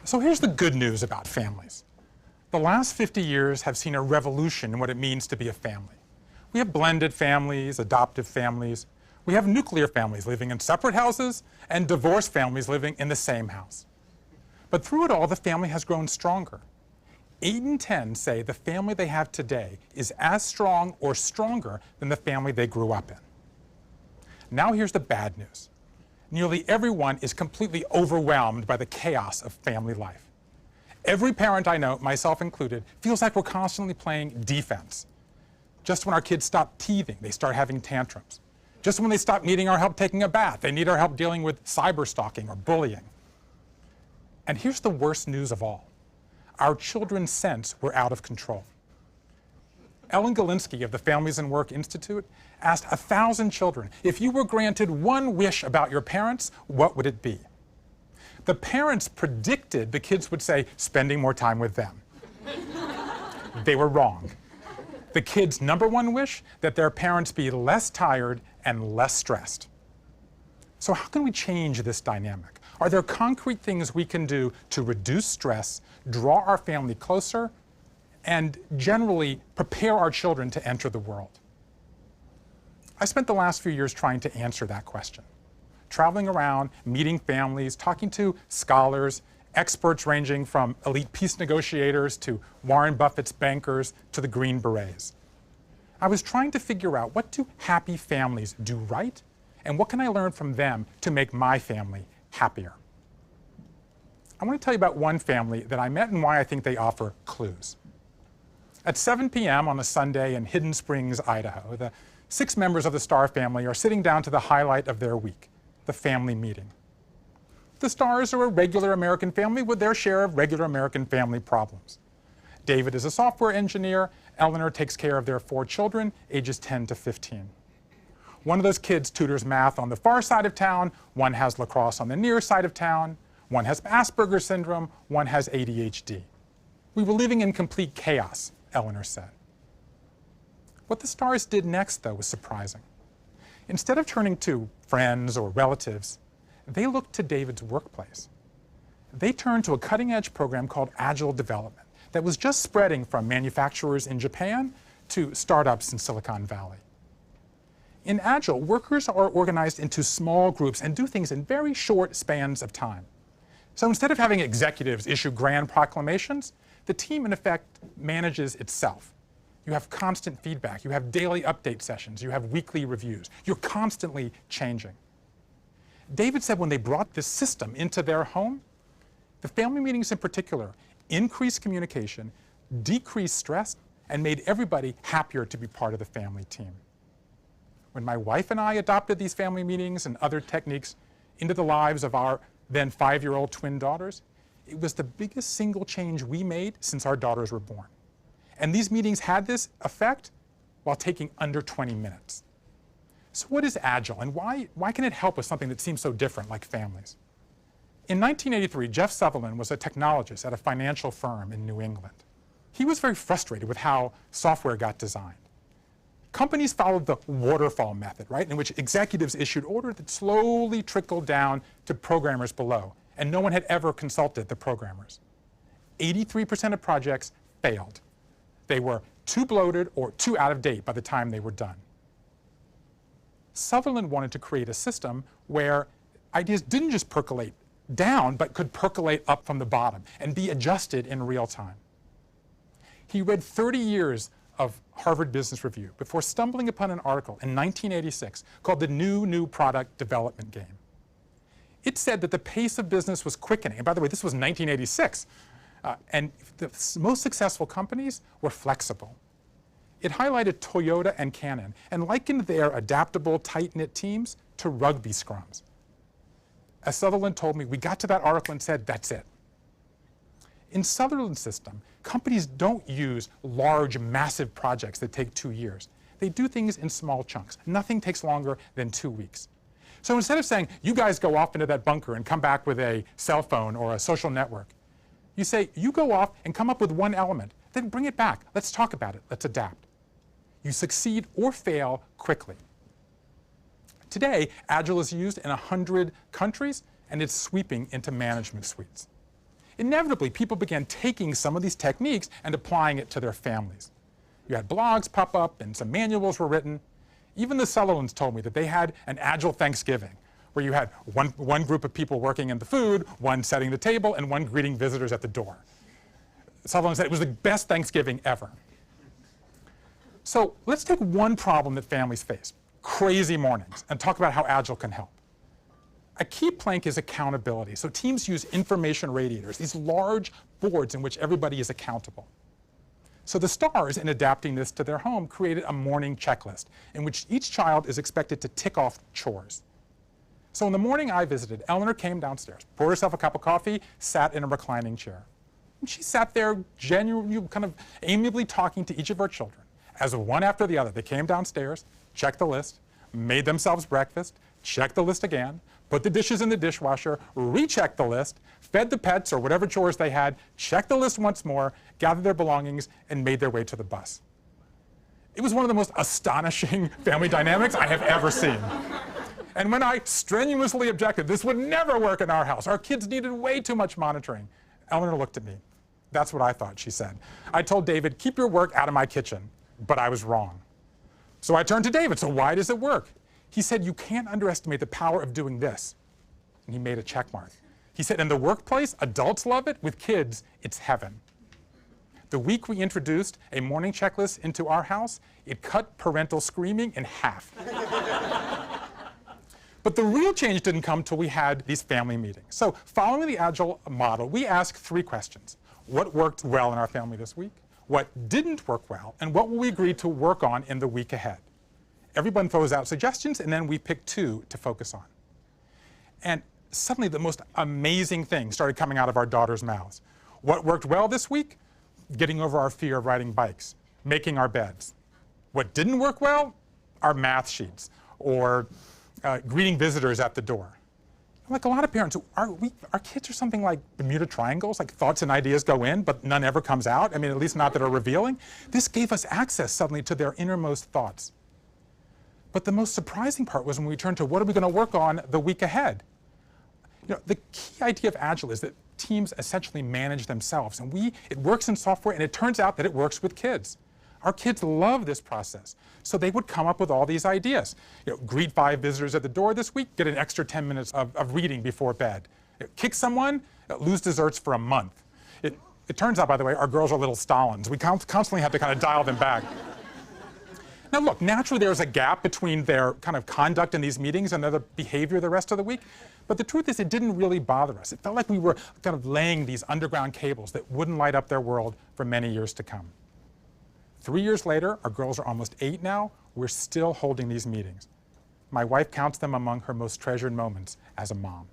So here's the good news about families. The last 50 years have seen a revolution in what it means to be a family. We have blended families, adoptive families. We have nuclear families living in separate houses and divorced families living in the same house. But through it all, the family has grown stronger. 8 in 10 say the family they have today is as strong or stronger than the family they grew up in. Now here's the bad news. Nearly everyone is completely overwhelmed by the chaos of family life. Every parent I know, myself included, feels like we're constantly playing defense. Just when our kids stop teething, they start having tantrums. Just when they stop needing our help taking a bath, they need our help dealing with cyberstalking or bullying. And here's the worst news of all. Our children sense we're out of control. Ellen Galinsky of the Families and Work Institute asked 1,000 children, if you were granted one wish about your parents, what would it be? The parents predicted the kids would say, spending more time with them. They were wrong. The kids' number one wish, that their parents be less tired and less stressed. So how can we change this dynamic? Are there concrete things we can do to reduce stress, draw our family closer, and generally prepare our children to enter the world? I spent the last few years trying to answer that question, traveling around, meeting families, talking to scholars, experts ranging from elite peace negotiators to Warren Buffett's bankers to the Green Berets. I was trying to figure out, what do happy families do right, and what can I learn from them to make my family happier? I want to tell you about one family that I met and why I think they offer clues. At 7 p.m. on a Sunday in Hidden Springs, Idaho, the 6 members of the Starr family are sitting down to the highlight of their week, the family meeting. The Starrs are a regular American family with their share of regular American family problems. David is a software engineer. Eleanor takes care of their 4 children, ages 10 to 15. One of those kids tutors math on the far side of town, one has lacrosse on the near side of town, one has Asperger's syndrome, one has ADHD. We were living in complete chaos, Eleanor said. What the Starrs did next, though, was surprising. Instead of turning to friends or relatives, they looked to David's workplace. They turned to a cutting-edge program called Agile development that was just spreading from manufacturers in Japan to startups in Silicon Valley. In Agile, workers are organized into small groups and do things in very short spans of time. So instead of having executives issue grand proclamations, the team, in effect, manages itself. You have constant feedback. You have daily update sessions. You have weekly reviews. You're constantly changing. David said when they brought this system into their home, the family meetings in particular increased communication, decreased stress, and made everybody happier to be part of the family team. When my wife and I adopted these family meetings and other techniques into the lives of our then 5-year-old twin daughters, it was the biggest single change we made since our daughters were born. And these meetings had this effect while taking under 20 minutes. So what is Agile, and why can it help with something that seems so different, like families? In 1983, Jeff Sutherland was a technologist at a financial firm in New England. He was very frustrated with how software got designed. Companies followed the waterfall method, right, in which executives issued orders that slowly trickled down to programmers below, and no one had ever consulted the programmers. 83% of projects failed. They were too bloated or too out of date by the time they were done. Sutherland wanted to create a system where ideas didn't just percolate down, but could percolate up from the bottom and be adjusted in real time. He read 30 years of Harvard Business Review before stumbling upon an article in 1986 called The New Product Development Game. It said that the pace of business was quickening. And by the way, this was 1986. And the most successful companies were flexible. It highlighted Toyota and Canon and likened their adaptable, tight-knit teams to rugby scrums. As Sutherland told me, we got to that article and said, that's it. In Sutherland's system, companies don't use large, massive projects that take 2 years. They do things in small chunks. Nothing takes longer than 2 weeks. So instead of saying, you guys go off into that bunker and come back with a cell phone or a social network, you say, you go off and come up with one element, then bring it back. Let's talk about it. Let's adapt. You succeed or fail quickly. Today, Agile is used in 100 countries, and it's sweeping into management suites. inevitably people began taking some of these techniques and applying it to their families. You had blogs pop up and some manuals were written. Even the Sutherlands told me that they had an Agile Thanksgiving, where you had one group of people working in the food, one setting the table, and one greeting visitors at the door. Sutherland said it was the best Thanksgiving ever. So let's take one problem that families face, crazy mornings, and talk about how Agile can help. A key plank is accountability. So teams use information radiators, these large boards in which everybody is accountable. So the stars, in adapting this to their home, created a morning checklist in which each child is expected to tick off chores. So in the morning I visited, Eleanor came downstairs, poured herself a cup of coffee, sat in a reclining chair. And she sat there genuinely, kind of amiably talking to each of her children. As one after the other, they came downstairs, checked the list, made themselves breakfast, checked the list again, put the dishes in the dishwasher, rechecked the list, fed the pets or whatever chores they had, checked the list once more, gathered their belongings, and made their way to the bus. It was one of the most astonishing family dynamics I have ever seen. And when I strenuously objected, this would never work in our house, our kids needed way too much monitoring, Eleanor looked at me. That's what I thought, she said. I told David, keep your work out of my kitchen, but I was wrong. So I turned to David, so why does it work? He said, you can't underestimate the power of doing this. And he made a check mark. He said, in the workplace, adults love it. With kids, it's heaven. The week we introduced a morning checklist into our house, it cut parental screaming in half. But the real change didn't come till we had these family meetings. So following the Agile model, we asked 3 questions. What worked well in our family this week? What didn't work well? And what will we agree to work on in the week ahead? Everyone throws out suggestions, and then we pick 2 to focus on. And suddenly the most amazing things started coming out of our daughters' mouths. What worked well this week? Getting over our fear of riding bikes, making our beds. What didn't work well? Our math sheets, or greeting visitors at the door. Like a lot of parents, our kids are something like Bermuda Triangles, like thoughts and ideas go in, but none ever comes out. I mean, at least not that are revealing. This gave us access suddenly to their innermost thoughts. But the most surprising part was when we turned to what are we going to work on the week ahead. You know, the key idea of Agile is that teams essentially manage themselves, and it works in software, and it turns out that it works with kids. Our kids love this process. So they would come up with all these ideas. You know, greet 5 visitors at the door this week, get an extra 10 minutes of reading before bed. Kick someone, lose desserts for a month. It turns out, by the way, our girls are little Stalins. We constantly have to kind of dial them back. Now look, naturally there's a gap between their kind of conduct in these meetings and their behavior the rest of the week. But the truth is it didn't really bother us. It felt like we were kind of laying these underground cables that wouldn't light up their world for many years to come. 3 years later, our girls are almost 8 now, we're still holding these meetings. My wife counts them among her most treasured moments as a mom.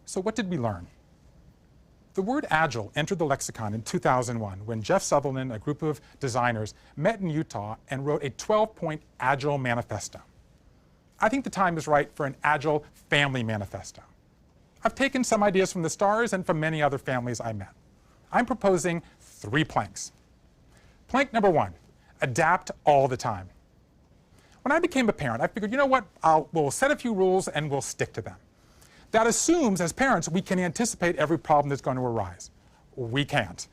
So what did we learn? The word Agile entered the lexicon in 2001 when Jeff Sutherland, a group of designers, met in Utah and wrote a 12-point Agile manifesto. I think the time is right for an Agile family manifesto. I've taken some ideas from the stars and from many other families I met. I'm proposing 3 planks. Plank number 1, adapt all the time. When I became a parent, I figured, you know what, we'll set a few rules and we'll stick to them. That assumes, as parents, we can anticipate every problem that's going to arise. We can't.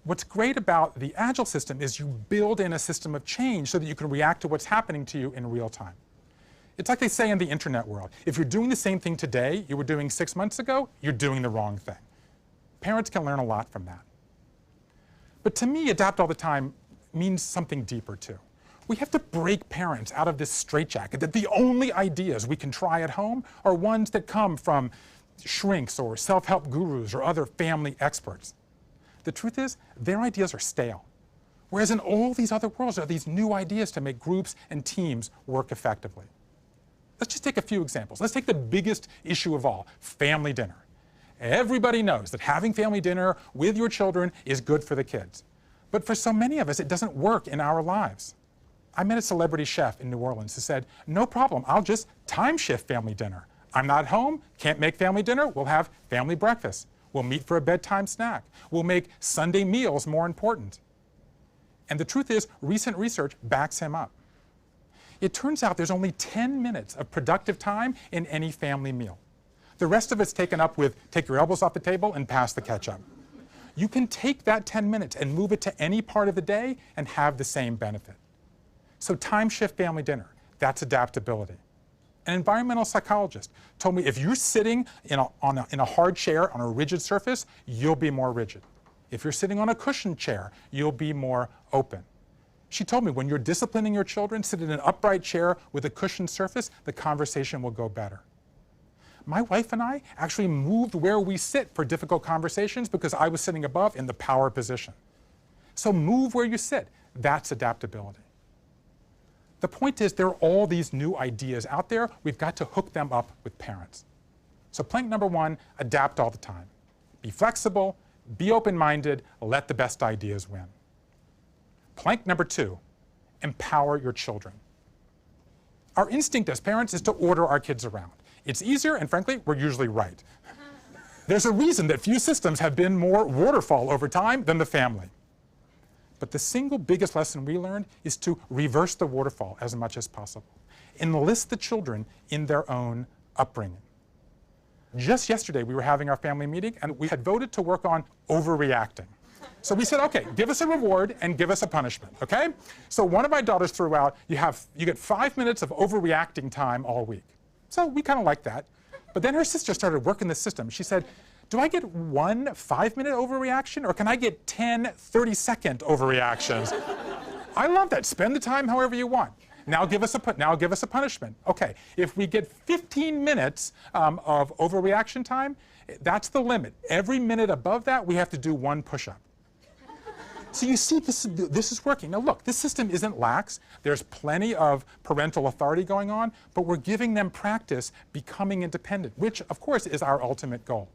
What's great about the Agile system is you build in a system of change so that you can react to what's happening to you in real time. It's like they say in the internet world, if you're doing the same thing today you were doing 6 months ago, you're doing the wrong thing. Parents can learn a lot from that. But to me, adapt all the time means something deeper too. We have to break parents out of this straitjacket that the only ideas we can try at home are ones that come from shrinks or self-help gurus or other family experts. The truth is, their ideas are stale. Whereas in all these other worlds are these new ideas to make groups and teams work effectively. Let's just take a few examples. Let's take the biggest issue of all, family dinner. Everybody knows that having family dinner with your children is good for the kids. But for so many of us, it doesn't work in our lives. I met a celebrity chef in New Orleans who said, no problem, I'll just time shift family dinner. I'm not home, can't make family dinner, we'll have family breakfast. We'll meet for a bedtime snack. We'll make Sunday meals more important. And the truth is, recent research backs him up. It turns out there's only 10 minutes of productive time in any family meal. The rest of it's taken up with take your elbows off the table and pass the ketchup. You can take that 10 minutes and move it to any part of the day and have the same benefit. So time shift family dinner, that's adaptability. An environmental psychologist told me if you're sitting in a hard chair on a rigid surface, you'll be more rigid. If you're sitting on a cushioned chair, you'll be more open. She told me when you're disciplining your children, sit in an upright chair with a cushioned surface, the conversation will go better. My wife and I actually moved where we sit for difficult conversations because I was sitting above in the power position. So move where you sit. That's adaptability. The point is there are all these new ideas out there. We've got to hook them up with parents. So plank number 1, adapt all the time. Be flexible, be open-minded, let the best ideas win. Plank number 2, empower your children. Our instinct as parents is to order our kids around. It's easier, and frankly, we're usually right. There's a reason that few systems have been more waterfall over time than the family. But the single biggest lesson we learned is to reverse the waterfall as much as possible. Enlist the children in their own upbringing. Just yesterday, we were having our family meeting, and we had voted to work on overreacting. So we said, okay, give us a reward and give us a punishment, okay? So one of my daughters threw out, you get 5 minutes of overreacting time all week. So we kind of liked that. But then her sister started working the system. She said, do I get 1 5-minute overreaction, or can I get 10 30-second overreactions? I love that. Spend the time however you want. Now give us a punishment. Okay, if we get 15 minutes of overreaction time, that's the limit. Every minute above that, we have to do 1 push-up. So you see, this is working. Now look, this system isn't lax. There's plenty of parental authority going on, but we're giving them practice becoming independent, which of course is our ultimate goal.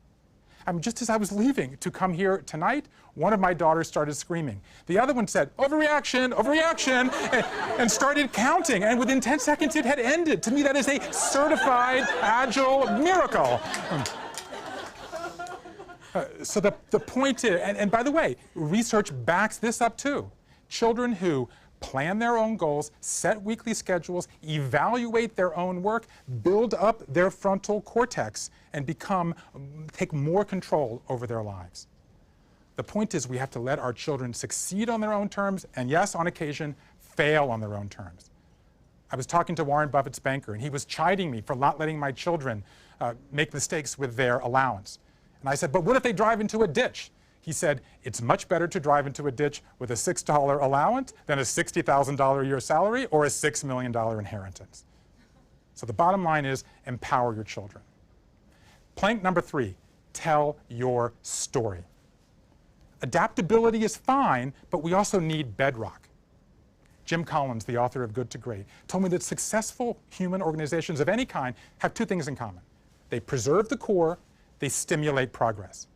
I mean, just as I was leaving to come here tonight, one of my daughters started screaming. The other one said, overreaction, overreaction, and started counting. And within 10 seconds, it had ended. To me, that is a certified Agile miracle. So the point is, and by the way, research backs this up too. Children who plan their own goals, set weekly schedules, evaluate their own work, build up their frontal cortex, and take more control over their lives. The point is we have to let our children succeed on their own terms, and yes, on occasion, fail on their own terms. I was talking to Warren Buffett's banker, and he was chiding me for not letting my children make mistakes with their allowance. And I said, but what if they drive into a ditch? He said, it's much better to drive into a ditch with a $6 allowance than a $60,000 a year salary or a $6 million inheritance. So the bottom line is empower your children. Plank number 3, tell your story. Adaptability is fine, but we also need bedrock. Jim Collins, the author of Good to Great, told me that successful human organizations of any kind have 2 things in common. They preserve the core, they stimulate progress.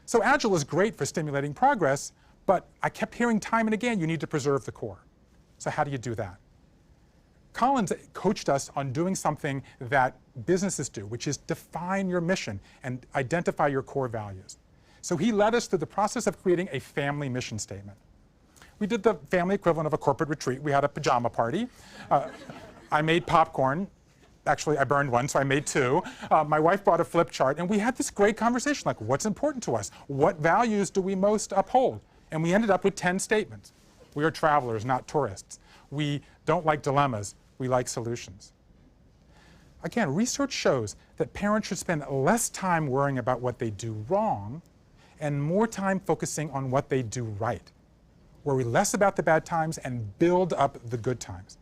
So Agile is great for stimulating progress, but I kept hearing time and again, you need to preserve the core. So how do you do that? Collins coached us on doing something that businesses do, which is define your mission and identify your core values. So he led us through the process of creating a family mission statement. We did the family equivalent of a corporate retreat. We had a pajama party. I made popcorn. Actually, I burned 1, so I made 2. My wife brought a flip chart, and we had this great conversation, like what's important to us? What values do we most uphold? And we ended up with 10 statements. We are travelers, not tourists. We don't like dilemmas. We like solutions. Again, research shows that parents should spend less time worrying about what they do wrong and more time focusing on what they do right. Worry less about the bad times and build up the good times.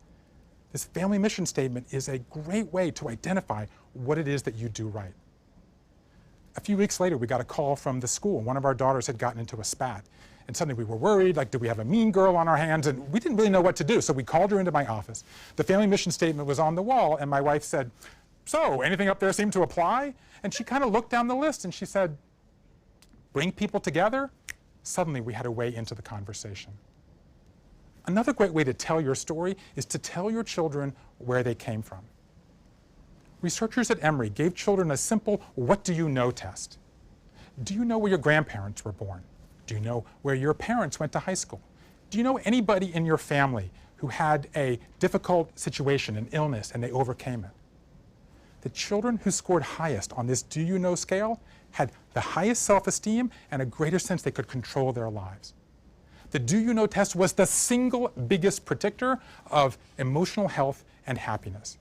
This family mission statement is a great way to identify what it is that you do right. A few weeks later, we got a call from the school. One of our daughters had gotten into a spat. And suddenly we were worried, like, do we have a mean girl on our hands? And we didn't really know what to do, so we called her into my office. The family mission statement was on the wall, and my wife said, so, anything up there seem to apply? And she kind of looked down the list, and she said, bring people together? Suddenly, we had a way into the conversation. Another great way to tell your story is to tell your children where they came from. Researchers at Emory gave children a simple what do you know test. Do you know where your grandparents were born? Do you know where your parents went to high school? Do you know anybody in your family who had a difficult situation, an illness, and they overcame it? the children who scored highest on this do you know scale had the highest self-esteem and a greater sense they could control their lives. The do you know test was the single biggest predictor of emotional health and happiness.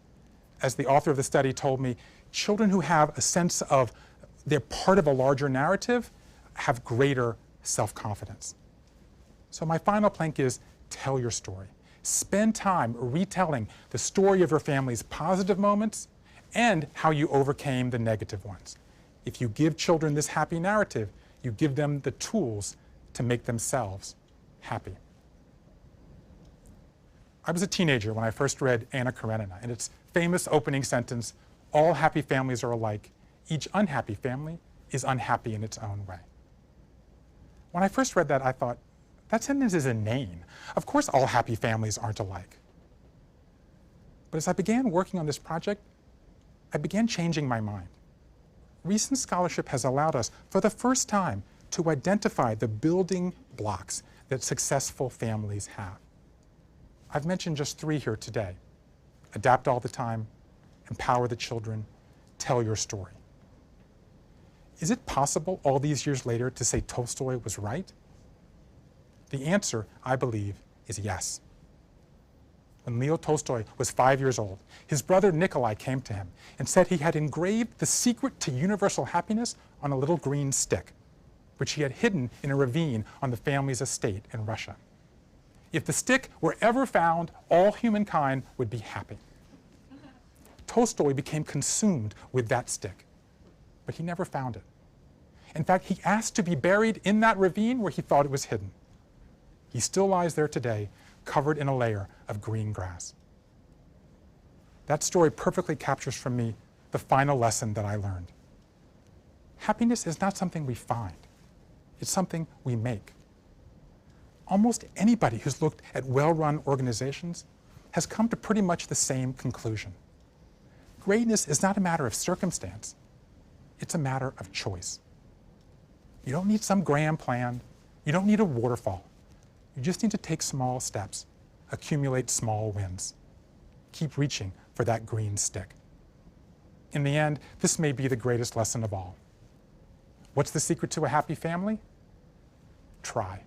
As the author of the study told me, children who have a sense of they're part of a larger narrative have greater self-confidence. So my final plank is tell your story. Spend time retelling the story of your family's positive moments and how you overcame the negative ones. If you give children this happy narrative, you give them the tools to make themselves happy. I was a teenager when I first read Anna Karenina and its famous opening sentence, all happy families are alike. Each unhappy family is unhappy in its own way. When I first read that, I thought, that sentence is inane. Of course all happy families aren't alike. But as I began working on this project, I began changing my mind. Recent scholarship has allowed us, for the first time, to identify the building blocks that successful families have. I've mentioned just 3 here today. Adapt all the time, empower the children, tell your story. Is it possible all these years later to say Tolstoy was right? The answer, I believe, is yes. When Leo Tolstoy was 5 years old, his brother Nikolai came to him and said he had engraved the secret to universal happiness on a little green stick, which he had hidden in a ravine on the family's estate in Russia. If the stick were ever found, all humankind would be happy. Tolstoy became consumed with that stick, but he never found it. In fact, he asked to be buried in that ravine where he thought it was hidden. He still lies there today, covered in a layer of green grass. That story perfectly captures for me the final lesson that I learned. Happiness is not something we find. It's something we make. Almost anybody who's looked at well-run organizations has come to pretty much the same conclusion. Greatness is not a matter of circumstance. It's a matter of choice. You don't need some grand plan. You don't need a waterfall. You just need to take small steps, accumulate small wins. Keep reaching for that green stick. In the end, this may be the greatest lesson of all. What's the secret to a happy family? Try.